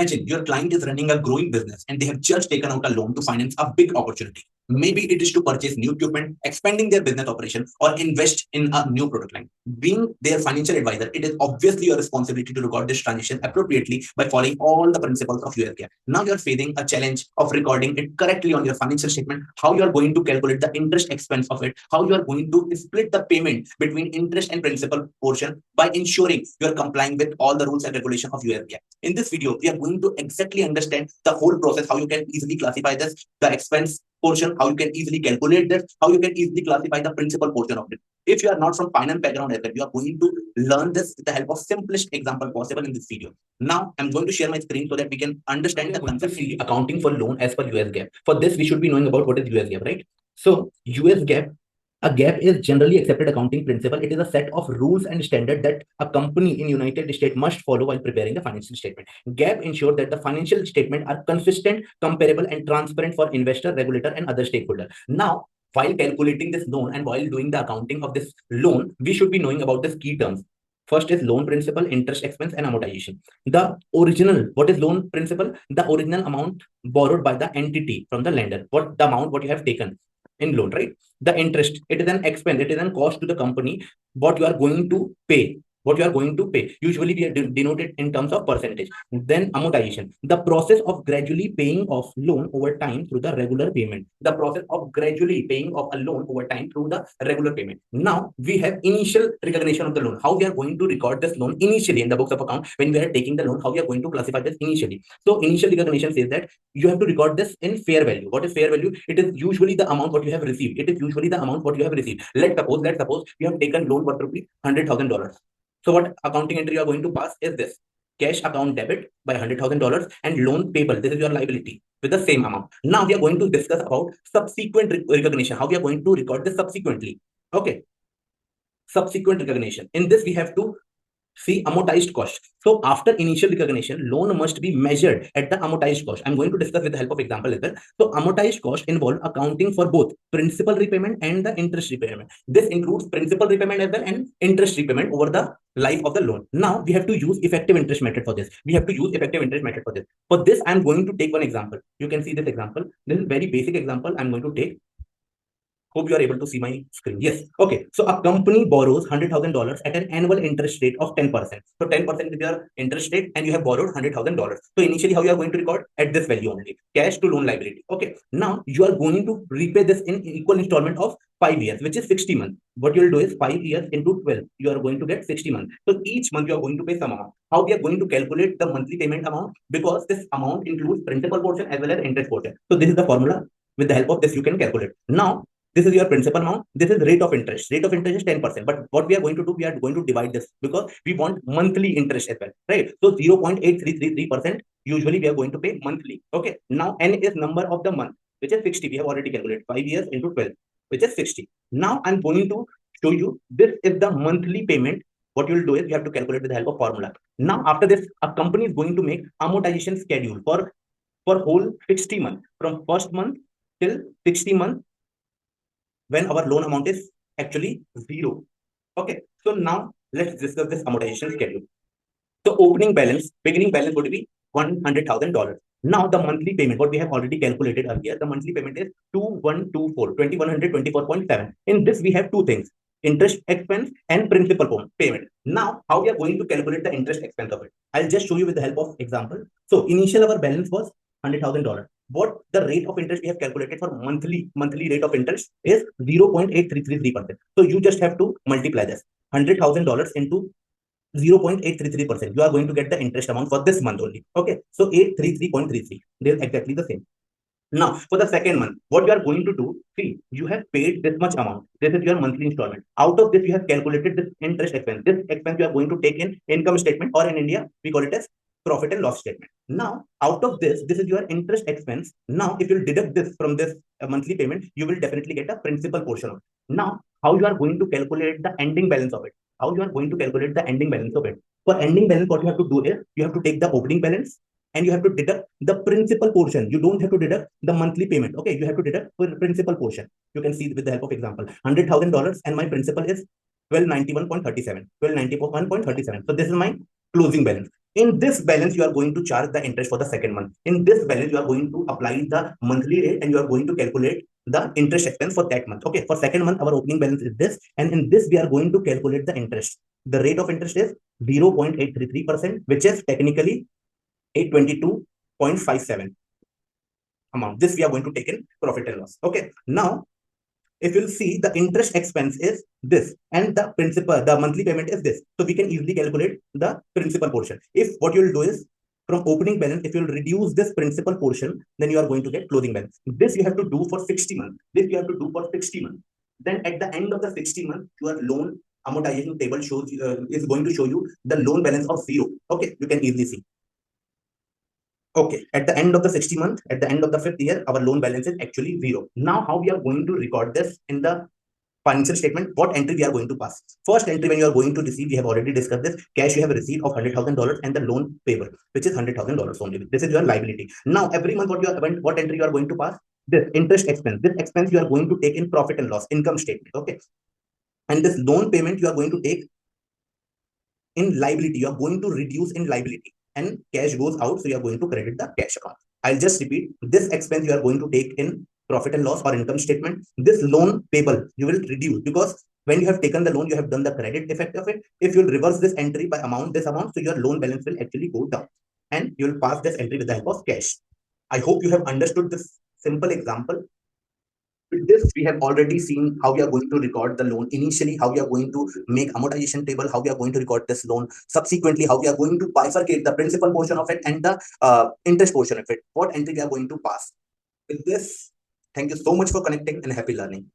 Imagine your client is running a growing business and they have just taken out a loan to finance a big opportunity. Maybe it is to purchase new equipment, expanding their business operation, or invest in a new product line. Being their financial advisor, it is obviously your responsibility to record this transaction appropriately by following all the principles of US GAAP. Now you're facing a challenge of recording it correctly on your financial statement, how you are going to calculate the interest expense of it, how you are going to split the payment between interest and principal portion by ensuring you are complying with all the rules and regulations of US GAAP. In this video, we are going to exactly understand the whole process, how you can easily classify this, the expense portion, how you can easily calculate this, how you can easily classify the principal portion of it. If you are not from finance background as well, you are going to learn this with the help of simplest example possible in this video. Now, I'm going to share my screen so that we can understand the concept of accounting for loan as per US GAAP. For this, we should be knowing about what is US GAAP, right? So, US GAAP, a GAAP is generally accepted accounting principle. It is a set of rules and standards that a company in United States must follow while preparing the financial statement. GAAP ensures that the financial statements are consistent, comparable, and transparent for investor, regulator, and other stakeholders. Now, while calculating this loan and while doing the accounting of this loan, we should be knowing about the key terms. First is loan principal, interest expense, and amortization. The original, what is loan principal? The original amount borrowed by the entity from the lender. What the amount what you have taken in loan, right? The interest, it is an expense, it is an cost to the company, what you are going to pay. What you are going to pay. Usually we are denoted in terms of percentage. Then amortization, the process of gradually paying off loan over time through the regular payment. The process of gradually paying off a loan over time through the regular payment. Now we have initial recognition of the loan. How we are going to record this loan initially in the books of account when we are taking the loan, how we are going to classify this initially. So initial recognition says that you have to record this in fair value. What is fair value? It is usually the amount what you have received. It is usually the amount what you have received. Let's suppose you have taken loan worth $100,000. So what accounting entry you are going to pass is this: cash account debit by $100,000 and loan payable. This is your liability with the same amount. Now we are going to discuss about subsequent recognition. How we are going to record this subsequently. Okay. Subsequent recognition. In this, we have to see amortized cost. So after initial recognition, loan must be measured at the amortized cost. I'm going to discuss with the help of example as well. So amortized cost involve accounting for both principal repayment and the interest repayment. This includes principal repayment as well and interest repayment over the life of the loan. Now we have to use effective interest method for this. For this, I'm going to take one example. You can see this example. This is very basic example I'm going to take. Hope you are able to see my screen. Yes. Okay. So a company borrows $100,000 at an annual interest rate of 10%. So 10% is your interest rate and you have borrowed $100,000. So initially how you are going to record at this value only, cash to loan liability. Okay. Now you are going to repay this in equal installment of 5 years, which is 60 months. What you will do is 5 years into 12, you are going to get 60 months. So each month you are going to pay some amount. How we are going to calculate the monthly payment amount? Because this amount includes principal portion as well as interest portion. So this is the formula. With the help of this, you can calculate. Now, this is your principal amount. This is rate of interest. Rate of interest is 10%. But what we are going to do, we are going to divide this because we want monthly interest as well, right? So 0.8333% usually we are going to pay monthly. Okay. Now N is number of the month, which is 60. We have already calculated 5 years into 12, which is 60. Now I'm going to show you this is the monthly payment. What you will do is you have to calculate with the help of formula. Now after this, a company is going to make amortization schedule for whole 60 months from first month till 60 months when our loan amount is actually 0. Okay. So now let's discuss this amortization schedule. So beginning balance would be $100,000. Now the monthly payment, what we have already calculated earlier, the monthly payment is 2124.7. In this, we have two things: interest expense and principal payment. Now, how we are going to calculate the interest expense of it? I'll just show you with the help of example. So initial our balance was $100,000. What the rate of interest we have calculated for monthly rate of interest is 0.8333%. So you just have to multiply this $100,000 into 0.833%. You are going to get the interest amount for this month only. Okay. So 833.33. They're exactly the same. Now, for the second month, what you are going to do, see, you have paid this much amount. This is your monthly installment. Out of this, you have calculated this interest expense. This expense you are going to take in income statement, or in India, we call it as profit and loss statement. Now, out of this, this is your interest expense. Now, if you deduct this from this monthly payment, you will definitely get a principal portion of it. Now, how you are going to calculate the ending balance of it? How you are going to calculate the ending balance of it? For ending balance, what you have to do is you have to take the opening balance and you have to deduct the principal portion. You don't have to deduct the monthly payment. Okay, you have to deduct the principal portion. You can see with the help of example, $100,000 and my principal is 1291.37. So this is my closing balance. In this balance, you are going to charge the interest for the second month. In this balance, you are going to apply the monthly rate and you are going to calculate the interest expense for that month. Okay, for second month, our opening balance is this, and in this, we are going to calculate the interest. The rate of interest is 0.833%, which is technically 822.57 amount. This we are going to take in profit and loss. Okay, now if you'll see, the interest expense is this and the principal, the monthly payment is this. So we can easily calculate the principal portion. If what you'll do is from opening balance, if you'll reduce this principal portion, then you are going to get closing balance. This you have to do for 60 months. This you have to do for 60 months. Then at the end of the 60 months, your loan amortization table shows is going to show you the loan balance of 0. Okay, you can easily see. Okay, at the end of the 60 month, at the end of the 5th year, our loan balance is actually 0. Now, how we are going to record this in the financial statement? What entry we are going to pass? First entry, when you are going to receive, we have already discussed this, cash you have received of $100,000 and the loan payable, which is $100,000 only. This is your liability. Now, every month, what entry you are going to pass? This interest expense. This expense you are going to take in profit and loss, income statement. Okay. And this loan payment you are going to take in liability. You are going to reduce in liability and cash goes out. So you are going to credit the cash account. I'll just repeat, this expense you are going to take in profit and loss or income statement. This loan payable you will reduce, because when you have taken the loan, you have done the credit effect of it. If you'll reverse this entry by this amount, so your loan balance will actually go down and you'll pass this entry with the help of cash. I hope you have understood this simple example. With this, we have already seen how we are going to record the loan initially, how we are going to make amortization table, how we are going to record this loan. Subsequently, how we are going to bifurcate the principal portion of it and the interest portion of it. What entry we are going to pass. With this, thank you so much for connecting and happy learning.